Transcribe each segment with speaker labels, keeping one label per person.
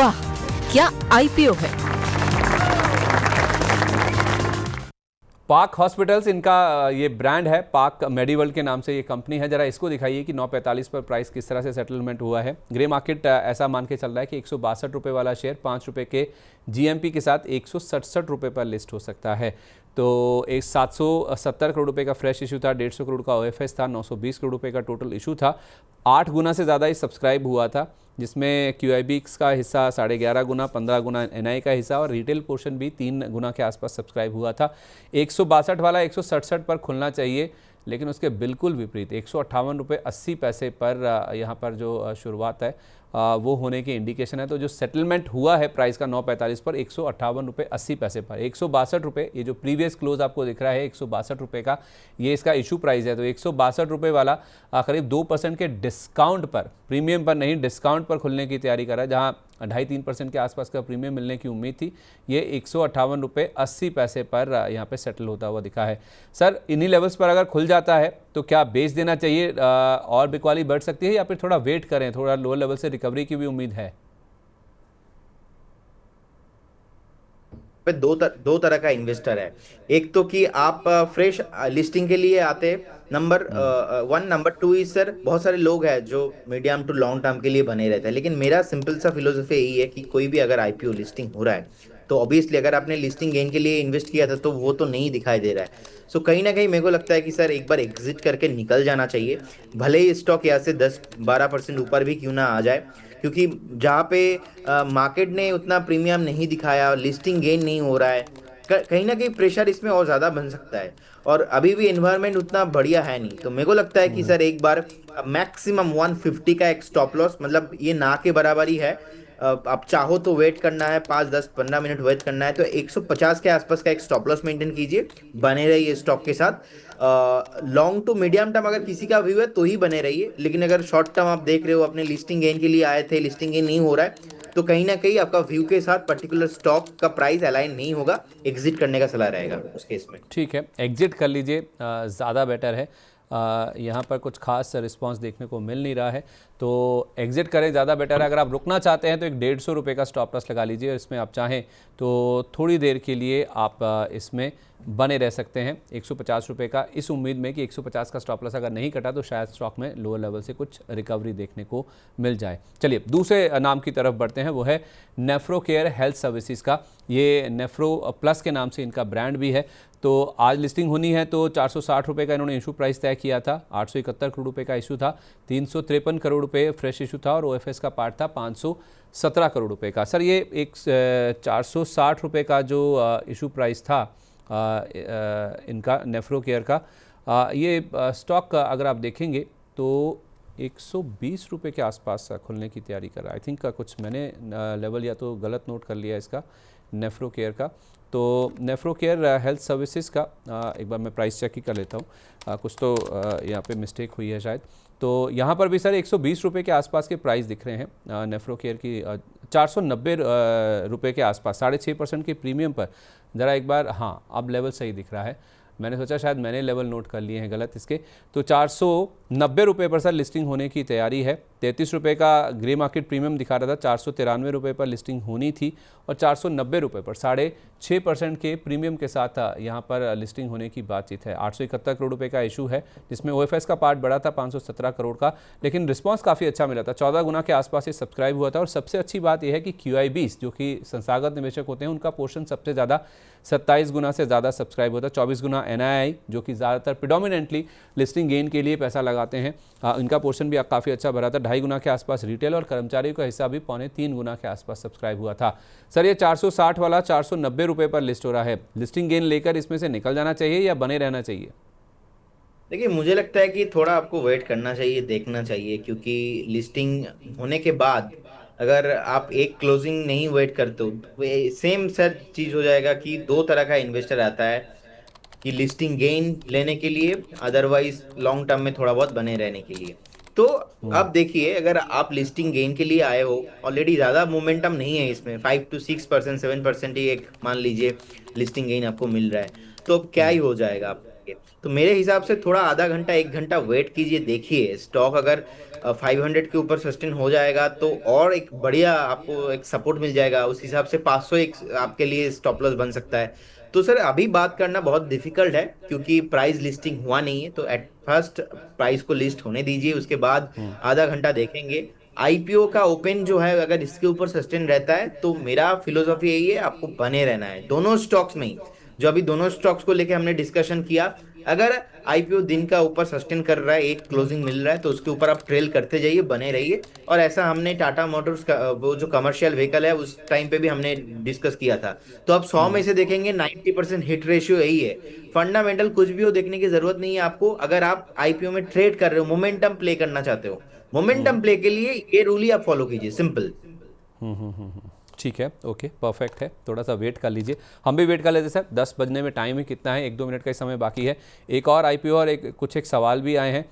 Speaker 1: वाह, क्या आईपीओ है।
Speaker 2: पाक हॉस्पिटल्स इनका ये ब्रांड है, पाक मेडिवर्ल्ड के नाम से ये कंपनी है। जरा इसको दिखाइए कि 9:45 पर प्राइस किस तरह से सेटलमेंट हुआ है। ग्रे मार्केट ऐसा मान के चल रहा है कि 162 रुपये वाला शेयर 5 रुपये के जीएमपी के साथ 167 रुपये पर लिस्ट हो सकता है। तो एक 770 करोड़ रुपए का फ्रेश इशू था, 150 करोड़ का ओएफएस था, 920 करोड़ रुपए का टोटल इशू था। 8 गुना से ज़्यादा ही सब्सक्राइब हुआ था, जिसमें QIBX का हिस्सा 11.5 गुना, 15 गुना NI का हिस्सा और रिटेल पोर्शन भी 3 गुना के आसपास सब्सक्राइब हुआ था। 162 वाला 167 पर खुलना चाहिए, लेकिन उसके बिल्कुल विपरीत 158 रुपये 80 पैसे पर यहाँ पर जो शुरुआत है वो होने की इंडिकेशन है। तो जो सेटलमेंट हुआ है प्राइस का 9:45 पर 158 रुपये 80 पैसे पर, 162 रुपये, ये जो प्रीवियस क्लोज आपको दिख रहा है 162 रुपये का, ये इसका इशू प्राइस है। तो 162 रुपये वाला करीब 2% के डिस्काउंट पर, प्रीमियम पर नहीं डिस्काउंट पर खुलने की तैयारी कर रहा है, जहाँ 2.5-3% के आसपास का प्रीमियम मिलने की उम्मीद थी। ये 158 रुपये 80 पैसे पर यहाँ पे सेटल होता हुआ दिखा है। सर, इन्हीं लेवल्स पर अगर खुल जाता है तो क्या बेच देना चाहिए और बिकवाली बढ़ सकती है, या फिर थोड़ा वेट करें, थोड़ा लोअर लेवल से रिकवरी की भी उम्मीद है?
Speaker 3: पे दो तरह का इन्वेस्टर है। एक तो कि आप फ्रेश लिस्टिंग के लिए आते, नंबर 1। नंबर 2 इज सर, बहुत सारे लोग हैं जो मीडियम टू लॉन्ग टर्म के लिए बने रहते हैं, लेकिन मेरा सिंपल सा फिलोसफी यही है कि कोई भी अगर आईपीओ लिस्टिंग हो रहा है तो ऑब्वियसली अगर आपने लिस्टिंग गेन के लिए इन्वेस्ट किया था तो वो तो नहीं दिखाई दे रहा है। सो कहीं ना कहीं मेरे को लगता है कि सर एक बार एग्जिट करके निकल जाना चाहिए, भले ही स्टॉक यहाँ से 10-12% ऊपर भी क्यों ना आ जाए, क्योंकि जहाँ पे मार्केट ने उतना प्रीमियम नहीं दिखाया, लिस्टिंग गेन नहीं हो रहा है, कहीं ना कहीं प्रेशर इसमें और ज़्यादा बन सकता है। और अभी भी एनवायरनमेंट उतना बढ़िया है नहीं, तो मेरे को लगता है कि सर एक बार मैक्सिमम 150 का एक स्टॉप लॉस, मतलब ये ना के बराबर ही है। आप चाहो तो वेट करना है, 5-10-15 मिनट वेट करना है तो 150 के आसपास का एक स्टॉप लॉस मेंटेन कीजिए, बने रहिए स्टॉक के साथ। लॉन्ग टू मीडियम टर्म अगर किसी का व्यू है तो ही बने रहिए, लेकिन अगर शॉर्ट टर्म आप देख रहे हो, अपने लिस्टिंग गेन के लिए आए थे, लिस्टिंग गेन नहीं हो रहा है, तो कहीं ना कहीं आपका व्यू के साथ पर्टिकुलर स्टॉक का प्राइस अलाइन नहीं होगा, एग्जिट करने का सलाह रहेगा उस केस में।
Speaker 2: ठीक है, एग्जिट कर लीजिए, ज़्यादा बेटर है। यहाँ पर कुछ खास रिस्पांस देखने को मिल नहीं रहा है, तो एग्जिट करें, ज़्यादा बेटर है। अगर आप रुकना चाहते हैं तो एक 150 रुपये का स्टॉप लॉस लगा लीजिए, इसमें आप चाहें तो थोड़ी देर के लिए आप इसमें बने रह सकते हैं 150 रुपये का, इस उम्मीद में कि 150 का स्टॉप लॉस अगर नहीं कटा तो शायद स्टॉक में लोअर लेवल से कुछ रिकवरी देखने को मिल जाए। चलिए दूसरे नाम की तरफ बढ़ते हैं, वो है नेफ्रोकेयर हेल्थ सर्विसेज का। ये नेफ्रो प्लस के नाम से इनका ब्रांड भी है। तो आज लिस्टिंग होनी है तो 460 रुपये का इन्होंने इशू प्राइस तय किया था, 871 करोड़ रुपये का इशू था, 353 करोड़ रुपये फ्रेश इशू था और ओएफएस का पार्ट था 517 करोड़ रुपये का। सर, ये एक 460 रुपये का जो इशू प्राइस था इनका नेफ्रोकेयर का, ये स्टॉक अगर आप देखेंगे तो 120 रुपये के आसपास खुलने की तैयारी कर रहा है। आई थिंक कुछ मैंने लेवल या तो गलत नोट कर लिया इसका, नेफ्रोकेयर का। तो नेफ्रोकेयर हेल्थ सर्विसेज का एक बार मैं प्राइस चेक ही कर लेता हूँ, कुछ तो यहाँ पे मिस्टेक हुई है शायद। तो यहाँ पर भी सर 120 रुपये के आसपास के प्राइस दिख रहे हैं नेफ्रोकेयर की, 490 रुपये के आसपास, 6.5% के प्रीमियम पर। ज़रा एक बार, हाँ अब लेवल सही दिख रहा है, मैंने सोचा शायद मैंने लेवल नोट कर लिए हैं गलत इसके। तो 490 रुपये पर सर लिस्टिंग होने की तैयारी है। 33 रुपये का ग्रे मार्केट प्रीमियम दिखा रहा था, 493 रुपये पर लिस्टिंग होनी थी और 490 रुपये पर 6.5% के प्रीमियम के साथ यहाँ पर लिस्टिंग होने की बातचीत है। 871 करोड़ रुपये का इशू है, जिसमें ओएफएस का पार्ट बढ़ा था 517 करोड़ का, लेकिन रिस्पांस काफ़ी अच्छा मिला था, 14 गुना के आसपास ये सब्सक्राइब हुआ था। और सबसे अच्छी बात यह है कि QIBs जो कि संस्थागत निवेशक होते हैं, उनका पोर्शन सबसे ज़्यादा 27 गुना से ज़्यादा सब्सक्राइब होता है। 24 गुना NII जो कि ज़्यादातर प्रिडोमिनेंटली लिस्टिंग गेन के लिए पैसा लगाते हैं, इनका पोर्शन भी काफ़ी अच्छा भरा था। 2.5 गुना के आसपास रिटेल और कर्मचारियों का हिस्सा भी 2.25 गुना के आसपास सब्सक्राइब हुआ था। सर, ये 460 वाला 490 रुपये पर लिस्ट हो रहा है, लिस्टिंग गेन लेकर इसमें से निकल जाना चाहिए या बने रहना चाहिए?
Speaker 3: देखिए, मुझे लगता है कि थोड़ा आपको वेट करना चाहिए, देखना चाहिए, क्योंकि लिस्टिंग होने के बाद अगर आप एक क्लोजिंग नहीं वेट करते हो, सेम सर चीज हो जाएगा कि दो तरह का इन्वेस्टर आता है, कि लिस्टिंग गेन लेने के लिए, अदरवाइज लॉन्ग टर्म में थोड़ा बहुत बने रहने के लिए। तो आप देखिए, अगर आप लिस्टिंग गेन के लिए आए हो, ऑलरेडी ज्यादा मोमेंटम नहीं है इसमें, 5 to 6%, 7% ही एक मान लीजिए लिस्टिंग गेन आपको मिल रहा है, तो अब क्या ही हो जाएगा आपके के। तो मेरे हिसाब से थोड़ा आधा घंटा 1 घंटा वेट कीजिए, देखिए स्टॉक अगर 500 के ऊपर सस्टेन हो जाएगा तो और एक बढ़िया आपको एक सपोर्ट मिल जाएगा, उस हिसाब से 500 एक आपके लिए स्टॉप लॉस बन सकता है। तो सर अभी बात करना बहुत डिफिकल्ट है क्योंकि प्राइस लिस्टिंग हुआ नहीं है, तो एट फर्स्ट प्राइस को लिस्ट होने दीजिए, उसके बाद आधा घंटा देखेंगे। आईपीओ का ओपन जो है अगर इसके ऊपर सस्टेन रहता है तो मेरा फिलोसॉफी यही है, आपको बने रहना है दोनों स्टॉक्स में ही। जो अभी दोनों स्टॉक्स को लेके हमने डिस्कशन किया, अगर आईपीओ दिन का ऊपर सस्टेन कर रहा है, एक क्लोजिंग मिल रहा है, तो उसके ऊपर आप ट्रेल करते जाइए, बने रहिए। और ऐसा हमने टाटा मोटर्स का वो जो कमर्शियल व्हीकल है उस टाइम पे भी हमने डिस्कस किया था। तो आप 100 में से देखेंगे 90% हिट रेशियो यही है। फंडामेंटल कुछ भी हो देखने की जरूरत नहीं है आपको, अगर आप आईपीओ में ट्रेड कर रहे हो, मोमेंटम प्ले करना चाहते हो, मोमेंटम प्ले के लिए ये रूल ही आप फॉलो कीजिए, सिंपल।
Speaker 2: ठीक है, ओके, परफेक्ट है। थोड़ा सा वेट कर लीजिए, हम भी वेट कर लेते सर। 10 बजने में टाइम ही कितना है, 1-2 मिनट का ही समय बाकी है। एक और आईपीओ और एक सवाल भी आए हैं।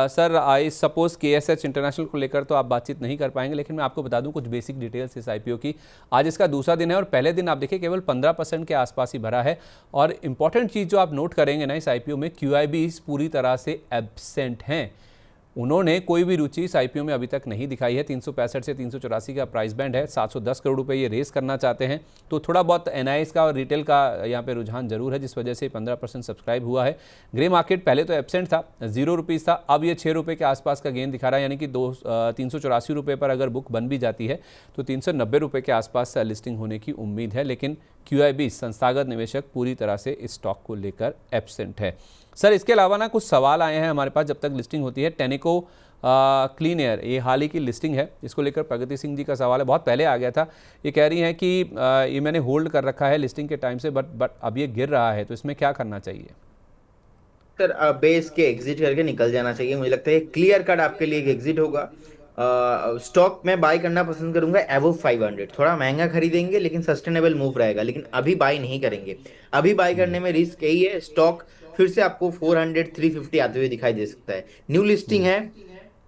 Speaker 2: Sir I suppose KSH international को लेकर तो आप बातचीत नहीं कर पाएंगे, लेकिन मैं आपको बता दूं कुछ बेसिक डिटेल्स इस आईपीओ की। आज इसका दूसरा दिन है और पहले दिन आप देखिए केवल 15% के आसपास ही भरा है। और इंपॉर्टेंट चीज़ जो आप नोट करेंगे ना इस आईपीओ में, QIBs पूरी तरह से एब्सेंट हैं। उन्होंने कोई भी रुचि इस आईपीओ में अभी तक नहीं दिखाई है। 365 से 384 का प्राइस बैंड है, 710 करोड़ रुपए ये रेस करना चाहते हैं। तो थोड़ा बहुत NIs का और रिटेल का यहाँ पे रुझान जरूर है, जिस वजह से 15% सब्सक्राइब हुआ है। ग्रे मार्केट पहले तो एब्सेंट था, 0 रुपीज़ था, अब ये 6 रुपये के आसपास का गेन दिखा रहा है। यानी कि 384 रुपये पर अगर बुक बन भी जाती है तो 390 रुपये के आसपास लिस्टिंग होने की उम्मीद है। लेकिन QIB संस्थागत निवेशक पूरी तरह से इस स्टॉक को लेकर एब्सेंट है। सर इसके अलावा ना कुछ सवाल आए हैं हमारे पास जब तक लिस्टिंग होती है। टेनेको क्लीन एयर, ये हाल ही की लिस्टिंग है, इसको लेकर प्रगति सिंह जी का सवाल है, बहुत पहले आ गया था। ये कह रही हैं कि ये मैंने होल्ड कर रखा है लिस्टिंग के टाइम से, बट अब ये गिर रहा है, तो इसमें क्या करना चाहिए?
Speaker 3: सर बेस के एग्जिट करके निकल जाना चाहिए, मुझे लगता है क्लियर कट आपके लिए एक एग्जिट होगा। स्टॉक में बाय करना पसंद करूंगा एवो 500, थोड़ा महंगा खरीदेंगे लेकिन सस्टेनेबल मूव रहेगा, लेकिन अभी बाय नहीं करेंगे। अभी बाय करने में रिस्क यही है, स्टॉक फिर से आपको 400 350 आते हुए दिखाई दे सकता है। न्यू लिस्टिंग है,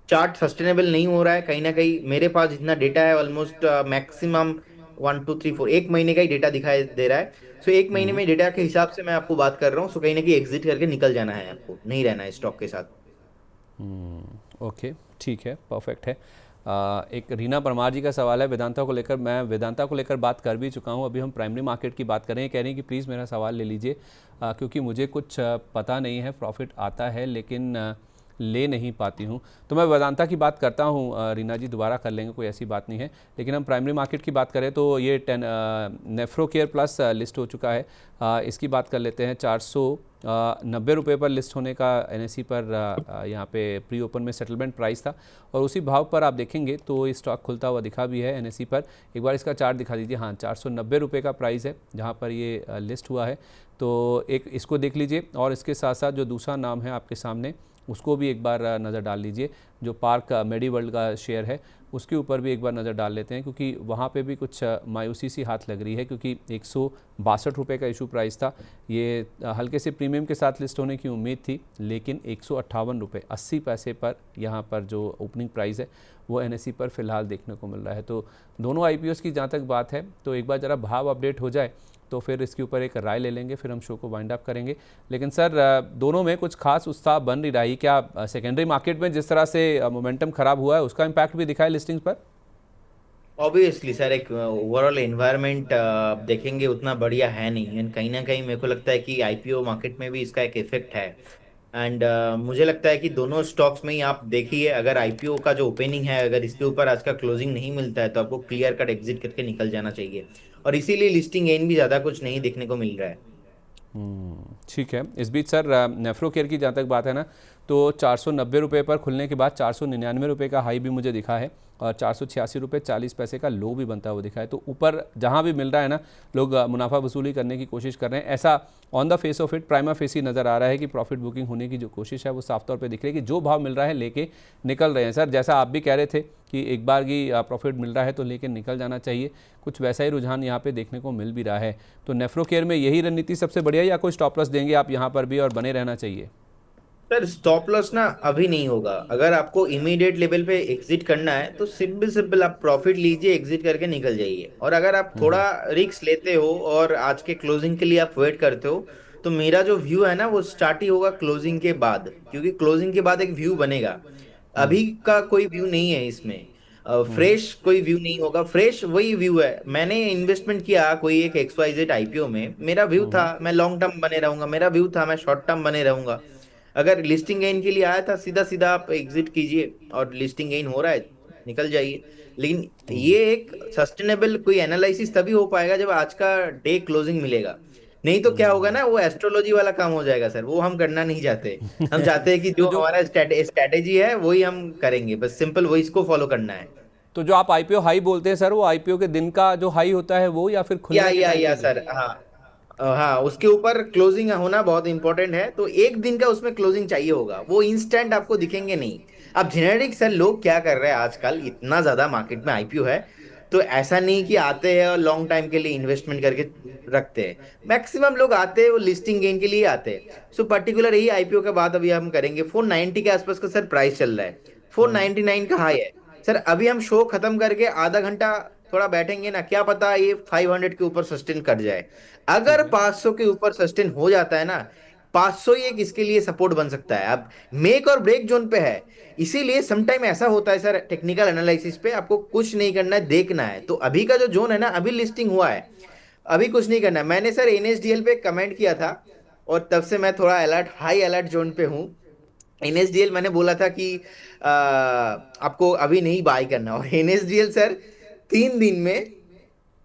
Speaker 3: चार्ट सस्टेनेबल नहीं हो रहा है कहीं ना कहीं। मेरे पास जितना डेटा है ऑलमोस्ट मैक्सिमम 1 2 3 4 एक महीने का ही डेटा दिखाई दे रहा है। सो एक महीने में डेटा के हिसाब से मैं आपको बात कर रहा हूँ। सो कहीं ना कहीं एग्जिट करके निकल जाना है, आपको नहीं रहना है स्टॉक के साथ।
Speaker 2: ओके, ठीक है, परफेक्ट है। एक रीना परमार जी का सवाल है वेदांता को लेकर। मैं वेदांता को लेकर बात कर भी चुका हूं, अभी हम प्राइमरी मार्केट की बात कर रहे हैं। कह रही हैं कि प्लीज़ मेरा सवाल ले लीजिए, क्योंकि मुझे कुछ पता नहीं है, प्रॉफिट आता है लेकिन ले नहीं पाती हूँ। तो मैं वेदांता की बात करता हूँ, रीना जी दोबारा कर लेंगे, कोई ऐसी बात नहीं है। लेकिन हम प्राइमरी मार्केट की बात करें तो ये नेफ्रोकेयर प्लस लिस्ट हो चुका है। इसकी बात कर लेते हैं। 490 रुपये पर लिस्ट होने का NSE पर यहाँ पे प्री ओपन में सेटलमेंट प्राइस था, और उसी भाव पर आप देखेंगे तो ये स्टॉक खुलता हुआ दिखा भी है NSE पर। एक बार इसका चार्ट दिखा दीजिए। हाँ, 490 रुपये का प्राइस है जहाँ पर ये लिस्ट हुआ है। तो एक इसको देख लीजिए, और इसके साथ साथ जो दूसरा नाम है आपके सामने उसको भी एक बार नज़र डाल लीजिए, जो पार्क मेडीवर्ल्ड का शेयर है उसके ऊपर भी एक बार नज़र डाल लेते हैं, क्योंकि वहाँ पे भी कुछ मायूसी सी हाथ लग रही है। क्योंकि 162 रुपये का इशू प्राइस था, ये हल्के से प्रीमियम के साथ लिस्ट होने की उम्मीद थी, लेकिन 158 रुपये 80 पैसे पर यहाँ पर जो ओपनिंग प्राइस है वो NSE पर फ़िलहाल देखने को मिल रहा है। तो दोनों IPOs की जहाँ तक बात है, तो एक बार ज़रा भाव अपडेट हो जाए तो फिर इसके ऊपर एक राय ले लेंगे, फिर हम शो को वाइंड अप करेंगे। लेकिन सर दोनों में कुछ खास उत्साह बन नहीं रही, क्या सेकेंडरी मार्केट में जिस तरह से मोमेंटम खराब हुआ है उसका इम्पैक्ट भी दिखा है लिस्टिंग्स पर?
Speaker 3: ऑब्वियसली सर, एक ओवरऑल एनवायरनमेंट देखेंगे उतना बढ़िया है नहीं, एंड कहीं ना कहीं मेरे को लगता है कि आईपीओ मार्केट में भी इसका एक इफेक्ट है। एंड मुझे लगता है कि दोनों स्टॉक्स में ही आप देखिए, अगर आईपीओ का जो ओपनिंग है अगर इसके ऊपर आज का क्लोजिंग नहीं मिलता है तो आपको क्लियर कट एग्जिट करके निकल जाना चाहिए, और इसीलिए लिस्टिंग गेन भी ज़्यादा कुछ नहीं देखने को मिल रहा है।
Speaker 2: ठीक है। इस बीच सर नेफ्रोकेयर की जहाँ तक बात है ना, तो 490 रुपये पर खुलने के बाद 499 रुपये का हाई भी मुझे दिखा है, और 486 रुपये 40 पैसे का लो भी बनता हुआ दिखा है। तो ऊपर जहाँ भी मिल रहा है ना, लोग मुनाफा वसूली करने की कोशिश कर रहे हैं। ऐसा on the face of it prima facie नज़र आ रहा है कि प्रॉफिट बुकिंग होने की जो कोशिश है वो साफ तौर पे दिख रही है कि जो भाव मिल रहा है लेके निकल रहे हैं। सर जैसा आप भी कह रहे थे कि एक बार की प्रॉफिट मिल रहा है तो लेके निकल जाना चाहिए, कुछ वैसा ही रुझान यहाँ पे देखने को मिल भी रहा है। तो नेफ्रोकेयर में यही रणनीति सबसे बढ़िया, या कोई स्टॉप लॉस देंगे आप यहाँ पर भी और बने रहना चाहिए?
Speaker 3: सर स्टॉप लॉस ना अभी नहीं होगा, अगर आपको इमीडिएट लेवल पे एग्जिट करना है तो सिंपल सिंपल आप प्रॉफिट लीजिए, एग्जिट करके निकल जाइए। और अगर आप थोड़ा रिस्क लेते हो और आज के क्लोजिंग के लिए आप वेट करते हो तो मेरा जो व्यू है ना वो स्टार्ट ही होगा क्लोजिंग के बाद, क्योंकि क्लोजिंग के बाद एक व्यू बनेगा। अभी का कोई व्यू नहीं है इसमें, फ्रेश कोई व्यू नहीं होगा। फ्रेश वही व्यू है, मैंने इन्वेस्टमेंट किया कोई एक XYZ आईपीओ में, मेरा व्यू था मैं लॉन्ग टर्म बने रहूंगा, मेरा व्यू था मैं शॉर्ट टर्म बने रहूंगा। अगर लिस्टिंग गेन के लिए आया था, सीधा सीधा आप एग्जिट कीजिए, और लिस्टिंग गेन हो रहा है निकल जाइए। लेकिन ये एक सस्टेनेबल कोई एनालिसिस तभी हो पाएगा जब आज का डे क्लोजिंग मिलेगा। नहीं तो क्या होगा ना, वो एस्ट्रोलॉजी वाला काम हो जाएगा सर, वो हम करना नहीं चाहते। हम चाहते हैं कि
Speaker 2: तो
Speaker 3: जो
Speaker 2: जो
Speaker 3: हमारा स्ट्रेटेजी है वही हम करेंगे, बस सिंपल वही इसको फॉलो करना है।
Speaker 2: तो जो आप आईपीओ हाई बोलते हैं सर, वो आईपीओ के दिन का जो हाई होता है वो, या फिर खुलने के टाइम
Speaker 3: या
Speaker 2: पे जो?
Speaker 3: सर, हाँ। हाँ, उसके ऊपर क्लोजिंग होना बहुत इंपॉर्टेंट है, तो एक दिन का उसमें क्लोजिंग चाहिए होगा, वो इंस्टेंट आपको दिखेंगे नहीं। अब जेनेरिक सर लोग क्या कर रहे हैं आजकल, इतना ज्यादा मार्केट में आईपीओ है, तो ऐसा नहीं कि आते हैं और लॉन्ग टाइम के लिए इन्वेस्टमेंट करके रखते हैं। मैक्सिमम लोग आते हैं वो लिस्टिंग गेन के लिए आते हैं। सो पर्टिकुलर यही आईपीओ का बात अभी हम करेंगे। 490 के आसपास का सर प्राइस चल रहा है, 499 का हाई है। सर अभी हम शो खत्म करके आधा घंटा थोड़ा बैठेंगे ना, क्या पता ये 500 के ऊपर सस्टेन कर जाए।
Speaker 2: ठीक
Speaker 3: अगर
Speaker 2: है।
Speaker 3: 500 के ऊपर सस्टेन हो जाता है ना, 500 ही एक इसके लिए सपोर्ट बन सकता है। अब मेक और ब्रेक जोन पे है, इसीलिए समटाइम ऐसा होता है सर, टेक्निकल एनालिसिस पे आपको कुछ नहीं करना है, देखना है। तो अभी का जो जोन है ना, अभी लिस्टिंग हुआ है, अभी कुछ नहीं करना है। मैंने सर एनएसडीएल पे कमेंट किया था, और तब से मैं थोड़ा अलर्ट, हाई अलर्ट जोन पे हूँ। एनएसडीएल मैंने बोला था कि आपको अभी नहीं बाय करना, और एनएसडीएल सर 3 दिन में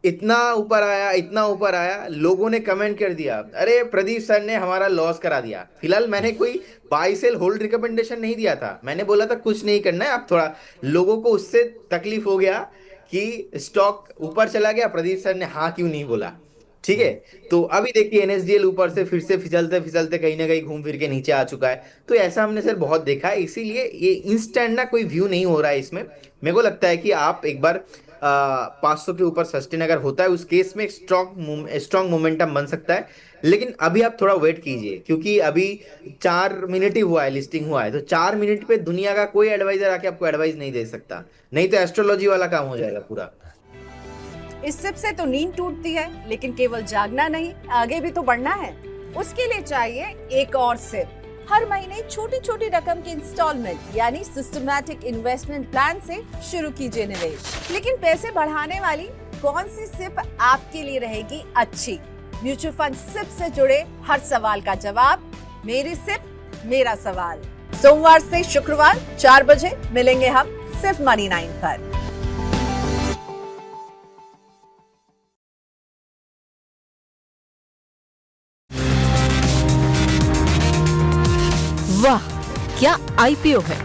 Speaker 3: इतना ऊपर आया, इतना ऊपर आया, लोगों ने कमेंट कर दिया अरे प्रदीप सर ने हमारा लॉस करा दिया। फिलहाल मैंने कोई बाई सेल होल्ड रिकमेंडेशन नहीं दिया था, मैंने बोला था कुछ नहीं करना है। अब थोड़ा लोगों को उससे तकलीफ हो गया कि स्टॉक ऊपर चला गया, प्रदीप सर ने हाँ क्यों नहीं बोला। ठीक है, तो अभी देखिए एनएसडीएल ऊपर से फिर से फिसलते फिसलते कहीं ना कहीं घूम फिर के नीचे आ चुका है। तो ऐसा हमने सर बहुत देखा है, इसीलिए ये इंस्टेंट ना कोई व्यू नहीं हो रहा है इसमें। मेरे को लगता है कि आप एक बार 500 के ऊपर सस्टेन अगर होता है, उस केस में एक स्ट्रॉन्ग मोमेंटम बन सकता है। लेकिन अभी आप थोड़ा वेट कीजिए, क्योंकि अभी 4 मिनट ही हुआ है, लिस्टिंग हुआ है, तो 4 मिनट पे दुनिया का कोई एडवाइजर आके आपको एडवाइस नहीं दे सकता, नहीं तो एस्ट्रोलॉजी वाला काम हो जाएगा पूरा।
Speaker 4: इस सिप से तो नींद टूटती है, लेकिन केवल जागना नहीं, आगे भी तो बढ़ना है। उसके लिए चाहिए एक और सिप। हर महीने छोटी छोटी रकम के इंस्टॉलमेंट यानी सिस्टमैटिक इन्वेस्टमेंट प्लान से शुरू कीजिए निवेश। लेकिन पैसे बढ़ाने वाली कौन सी सिप आपके लिए रहेगी अच्छी? म्यूचुअल फंड सिप से जुड़े हर सवाल का जवाब मेरी सिप मेरा सवाल। सोमवार से शुक्रवार 4 बजे मिलेंगे हम सिर्फ मनी 9 पर।
Speaker 1: वाह, क्या आईपीओ है।